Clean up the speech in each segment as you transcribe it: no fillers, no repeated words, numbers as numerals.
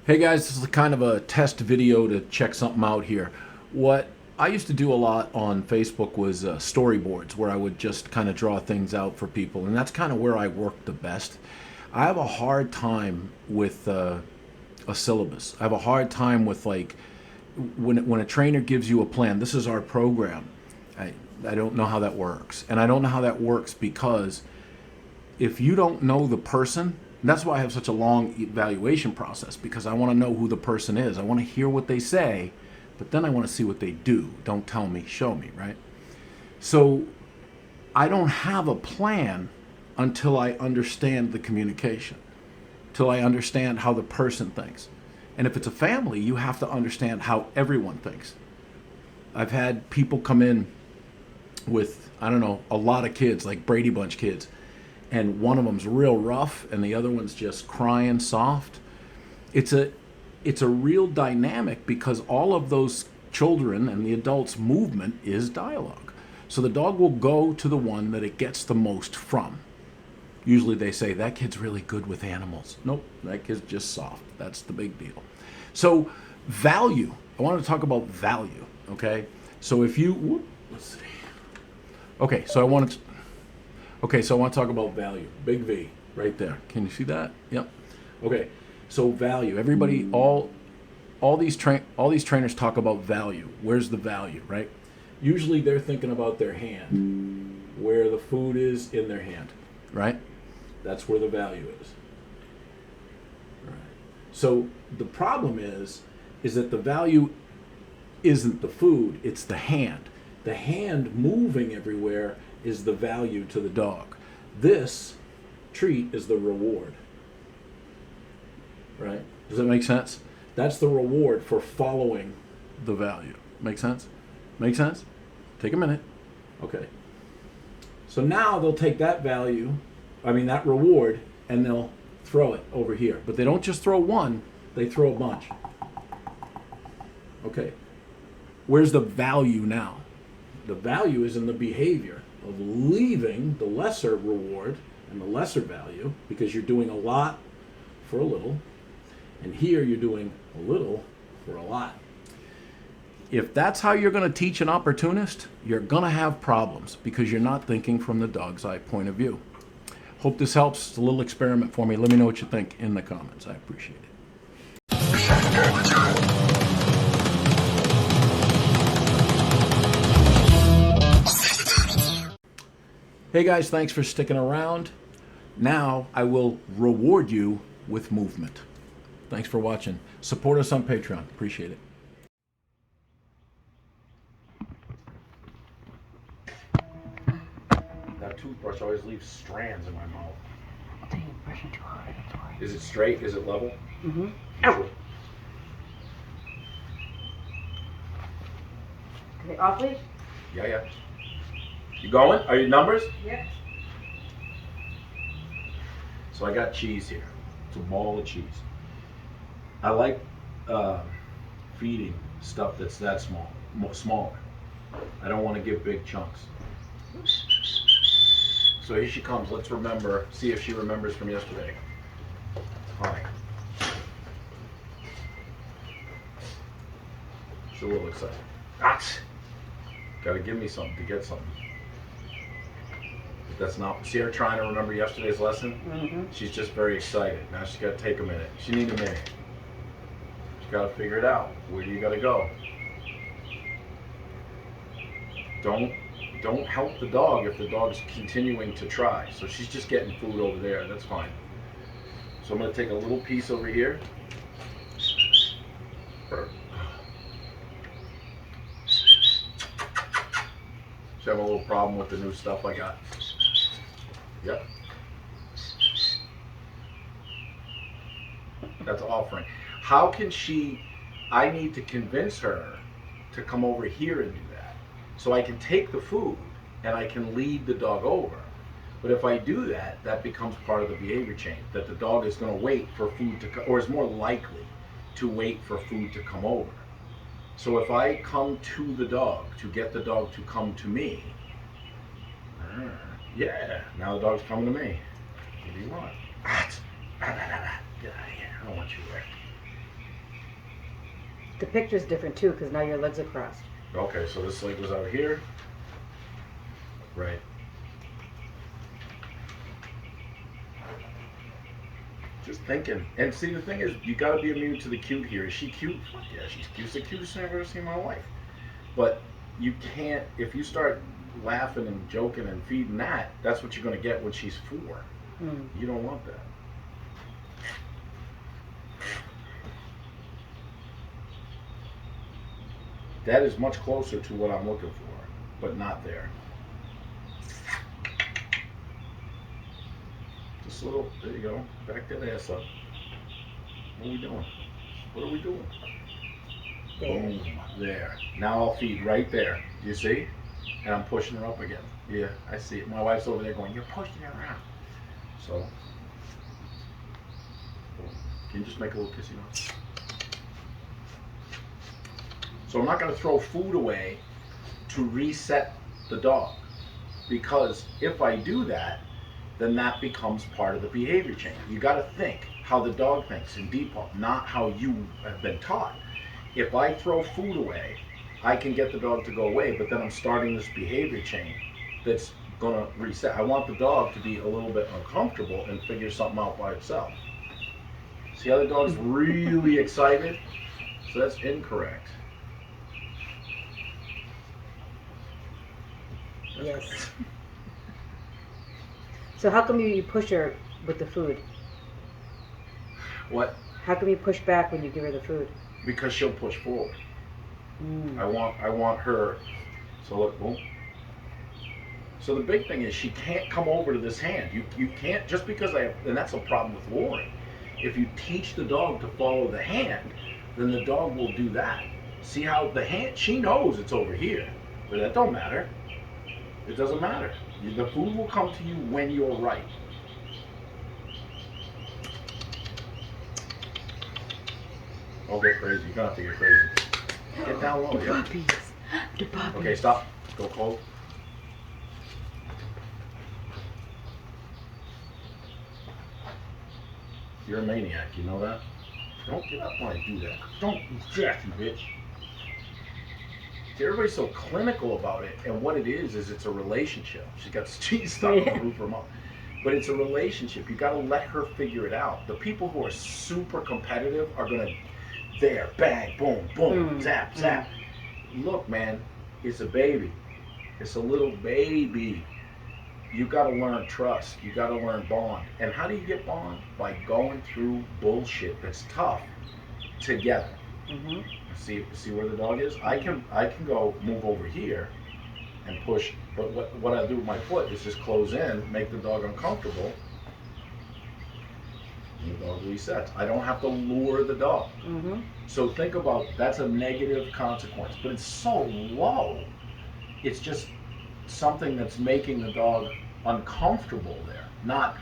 Hey guys, this is kind of a test video to check something out here. What I used to do a lot on Facebook was storyboards, where I would just kind of draw things out for people, and that's kind of where I work the best. I have a hard time with a syllabus. I have a hard time with, like, when a trainer gives you a plan. This is our program. I don't know how that works, and I don't know how that works because if you don't know the person, and that's why I have such a long evaluation process, because I want to know who the person is. I want to hear what they say, but then I want to see what they do. Don't tell me, show me, right? So I don't have a plan until I understand the communication, till I understand how the person thinks. And if it's a family, you have to understand how everyone thinks. I've had people come in with, I don't know, a lot of kids, like Brady Bunch kids, and one of them's real rough and the other one's just crying soft. It's a real dynamic because all of those children and the adults' movement is dialogue. So the dog will go to the one that it gets the most from. Usually they say, that kid's really good with animals. Nope, that kid's just soft. That's the big deal. So value. I wanted to talk about value, okay? So if you, let's see. Okay, so I want to talk about value. Big V, right there. Can you see that? Yep. Okay, so value. Everybody, all these trainers talk about value. Where's the value, right? Usually they're thinking about their hand, where the food is in their hand, right? That's where the value is. Right. So the problem is that the value isn't the food, it's the hand. The hand moving everywhere is the value to the dog. This treat is the reward. Right? Does that make sense? That's the reward for following the value. Make sense? Make sense? Take a minute. Okay. So now they'll take that that reward, and they'll throw it over here. But they don't just throw one, they throw a bunch. Okay. Where's the value now? The value is in the behavior of leaving the lesser reward and the lesser value, because you're doing a lot for a little, and here you're doing a little for a lot. If that's how you're going to teach an opportunist, you're going to have problems because you're not thinking from the dog's eye point of view. Hope this helps. It's a little experiment for me. Let me know what you think in the comments. I appreciate it. Hey guys, thanks for sticking around. Now I will reward you with movement. Thanks for watching. Support us on Patreon. Appreciate it. That toothbrush always leaves strands in my mouth. I think you're brushing too hard. That's why. Is it straight? Is it level? Mm-hmm. Ow! Okay, off leash? Yeah. You going? Are you numbers? Yep. So I got cheese here. It's a ball of cheese. I like feeding stuff that's that small, smaller. I don't want to give big chunks. So here she comes. Let's see if she remembers from yesterday. Hi. She's a little excited. Gotta give me something to get something. That's not, see her trying to remember yesterday's lesson? Mm-hmm. She's just very excited. Now she's got to take a minute. She needs a minute. She's got to figure it out. Where do you got to go? Don't help the dog if the dog's continuing to try. So she's just getting food over there. That's fine. So I'm going to take a little piece over here. She's having a little problem with the new stuff I got. Yep. That's offering. How can I need to convince her to come over here and do that. So I can take the food and I can lead the dog over. But if I do that, that becomes part of the behavior chain, that the dog is going to wait for food to come, or is more likely to wait for food to come over. So if I come to the dog to get the dog to come to me, yeah, now the dog's coming to me. What do you want? Get out of here. I don't want you there. The picture's different too, because now your legs are crossed. Okay, so this leg was out here. Right. Just thinking. And see, the thing is, you gotta be immune to the cute here. Is she cute? Fuck yeah, she's cute. She's the cutest thing I've ever seen in my life. But you can't, if you start laughing and joking and feeding that, that's what you're gonna get when she's 4. You don't want that. That is much closer to what I'm looking for, but not there. Just a little, there you go. Back that ass up. What are we doing? What are we doing? There. Boom, there. Now I'll feed right there. Do you see? And I'm pushing her up again. Yeah, I see it. My wife's over there going, you're pushing her around. So, can you just make a little kissy noise? So I'm not going to throw food away to reset the dog, because if I do that, then that becomes part of the behavior chain. You got to think how the dog thinks in D.E.P.O.V, not how you have been taught. If I throw food away, I can get the dog to go away, but then I'm starting this behavior chain that's going to reset. I want the dog to be a little bit uncomfortable and figure something out by itself. See how the dog's really excited? So that's incorrect. Yes. So how come you push her with the food? What? How come you push back when you give her the food? Because she'll push forward. I want her. So look, boom. So the big thing is she can't come over to this hand. You can't, just because and that's a problem with luring. If you teach the dog to follow the hand, then the dog will do that. See how the hand, she knows it's over here, but that don't matter. It doesn't matter. The food will come to you when you're right. Don't get crazy. You're gonna have to get crazy. Get down low. The Yeah. puppies. The puppies. Okay, stop. Go cold. You're a maniac. You know that? Don't get up when I do that. Don't jack, you bitch. See, everybody's so clinical about it, and what it is it's a relationship. She's got this cheese stuck on the roof of her mouth. But it's a relationship. You got to let her figure it out. The people who are super competitive are going to, there, bang, boom, boom, zap, zap. Look, man, it's a baby. It's a little baby. You got to learn trust. You got to learn bond. And how do you get bond? By going through bullshit that's tough together. See where the dog is? I can go move over here and push, but what I do with my foot is just close in, make the dog uncomfortable, and the dog resets. I don't have to lure the dog. So think about, that's a negative consequence, but it's so low. It's just something that's making the dog uncomfortable there, not,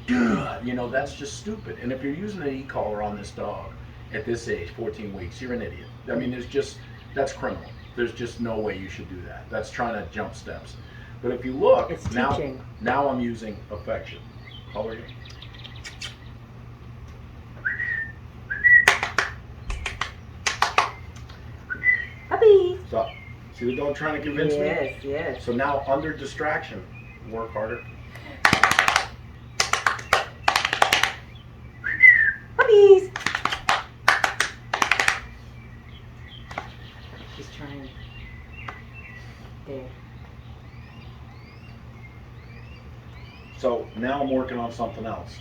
you know, that's just stupid. And if you're using an e-collar on this dog at this age, 14 weeks, you're an idiot. I mean, that's criminal. There's just no way you should do that. That's trying to jump steps. But if you look, It's now teaching. I'm using affection. How are you? Puppies. Stop. See the dog trying to convince me? Yes, yes. So now under distraction, work harder. Puppies. She's trying. There. So now I'm working on something else.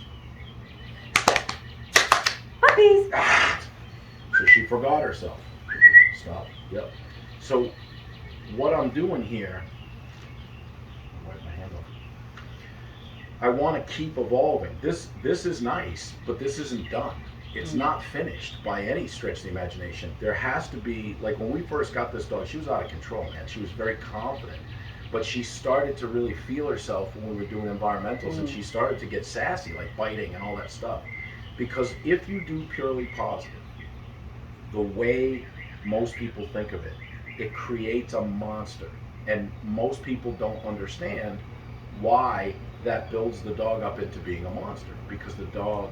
Puppies. So she forgot herself. Stop. Yep. So what I'm doing here, I'll wipe my hand off. I want to keep evolving. This is nice, but this isn't done. It's not finished by any stretch of the imagination. There has to be, like when we first got this dog, she was out of control, man. She was very confident, but she started to really feel herself when we were doing environmentals, and she started to get sassy, like biting and all that stuff. Because if you do purely positive, the way most people think of it, it creates a monster. And most people don't understand why that builds the dog up into being a monster, because the dog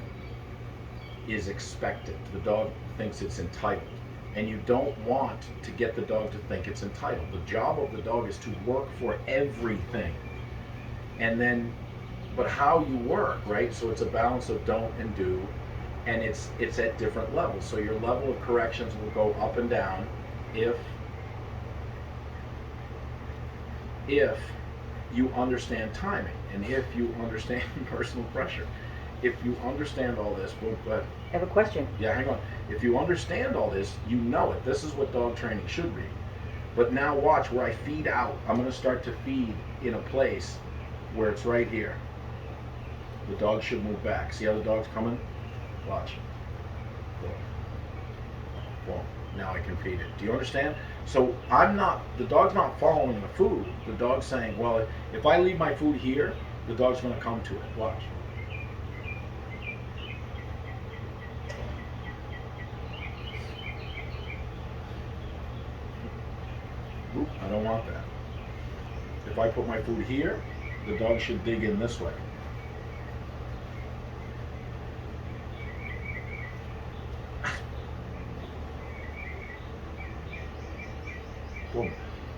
is expected. The dog thinks it's entitled. And you don't want to get the dog to think it's entitled. The job of the dog is to work for everything. And then, but how you work, right? So it's a balance of don't and do, and it's at different levels. So your level of corrections will go up and down if you understand timing and if you understand personal pressure. If you understand all this, well, go ahead. I have a question. Yeah, hang on. If you understand all this, you know it. This is what dog training should be. But now watch where I feed out. I'm going to start to feed in a place where it's right here. The dog should move back. See how the dog's coming? Watch. Boom. Boom. Now I can feed it. Do you understand? So the dog's not following the food. The dog's saying, well, if I leave my food here, the dog's going to come to it. Watch. Oop, I don't want that. If I put my food here, the dog should dig in this way. Boom.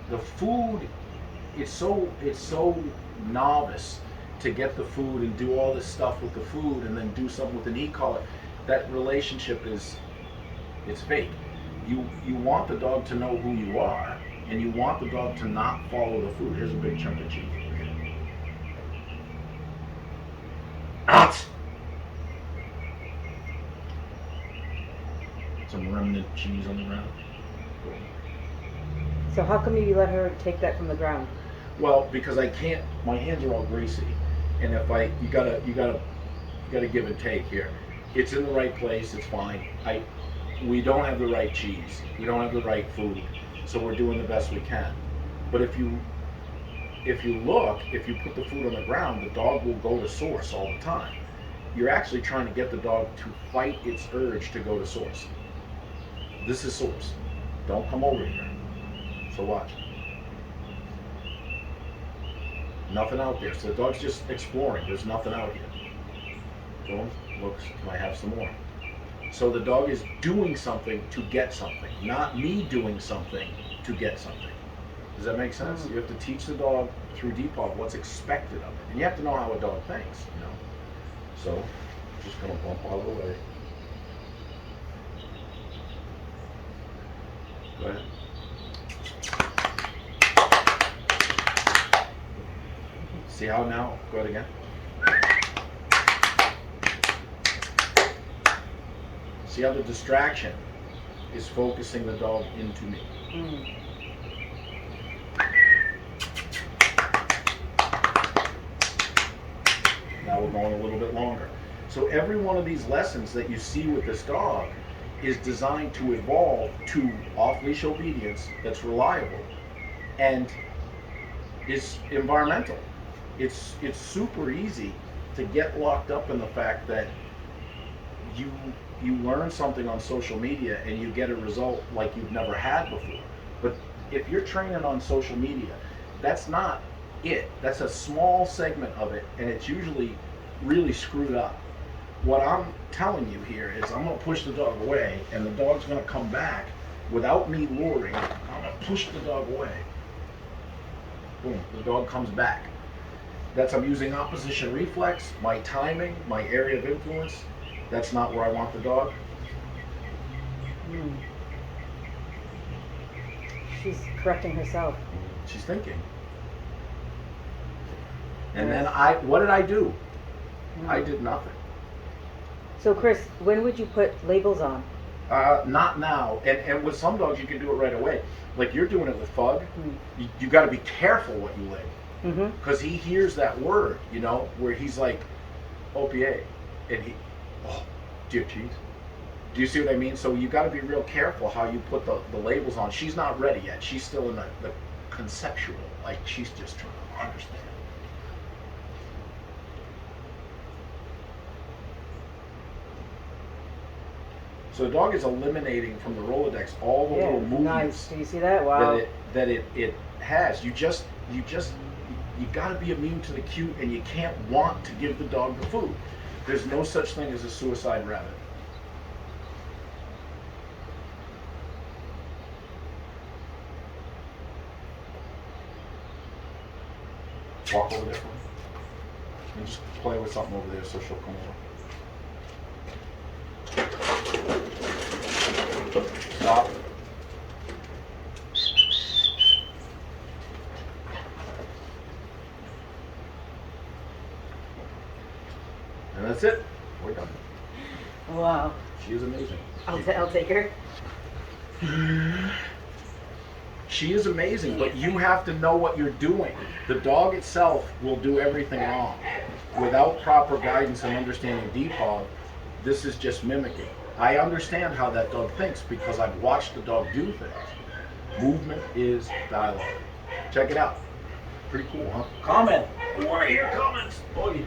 The food, it's so novice to get the food and do all this stuff with the food and then do something with an e-collar. That relationship it's fake. You want the dog to know who you are, and you want the dog to not follow the food. Here's a big chunk of cheese. Out! Some remnant cheese on the ground. So how come you let her take that from the ground? Well, because I can't. My hands are all greasy, and if you gotta give and take here. It's in the right place. It's fine. We don't have the right cheese. We don't have the right food, so we're doing the best we can. But if you put the food on the ground, the dog will go to source all the time. You're actually trying to get the dog to fight its urge to go to source. This is source. Don't come over here. So watch. Nothing out there. So the dog's just exploring. There's nothing out here. Boom. Looks. Can I have some more? So the dog is doing something to get something, not me doing something to get something. Does that make sense? You have to teach the dog through D.E.P.O.V what's expected of it. And you have to know how a dog thinks, you know. So, just gonna bump out of the way. Go ahead. See how now? Go ahead again. See how the distraction is focusing the dog into me. Now we're going a little bit longer. So every one of these lessons that you see with this dog is designed to evolve to off-leash obedience that's reliable and is environmental. It's super easy to get locked up in the fact that you learn something on social media and you get a result like you've never had before. But if you're training on social media, that's not it. That's a small segment of it, and it's usually really screwed up. What I'm telling you here is I'm going to push the dog away, and the dog's going to come back without me luring. I'm going to push the dog away. Boom, the dog comes back. I'm using opposition reflex, my timing, my area of influence. That's not where I want the dog. She's correcting herself. She's thinking. And then what did I do? I did nothing. So Chris, when would you put labels on? Not now. And with some dogs, you can do it right away. Like you're doing it with Fug. You got to be careful what you label. Because he hears that word, you know, where he's like, OPA. And do you have cheese? Do you see what I mean? So you got to be real careful how you put the labels on. She's not ready yet. She's still in the conceptual. Like she's just trying to understand. So the dog is eliminating from the Rolodex all the little movements. Nice. Do you see that? Wow. That it has. You got to be immune to the cue, and you can't want to give the dog the food. There's no such thing as a suicide rabbit. Walk over there for me. And just play with something over there so she'll come over. Stop. And that's it. We're done. Wow. She is amazing. I'll take her. She is amazing, but you have to know what you're doing. The dog itself will do everything wrong. Without proper guidance and understanding D.E.P.O.V, this is just mimicking. I understand how that dog thinks because I've watched the dog do things. Movement is dialogue. Check it out. Pretty cool, huh? Comment. What are your comments? Boy.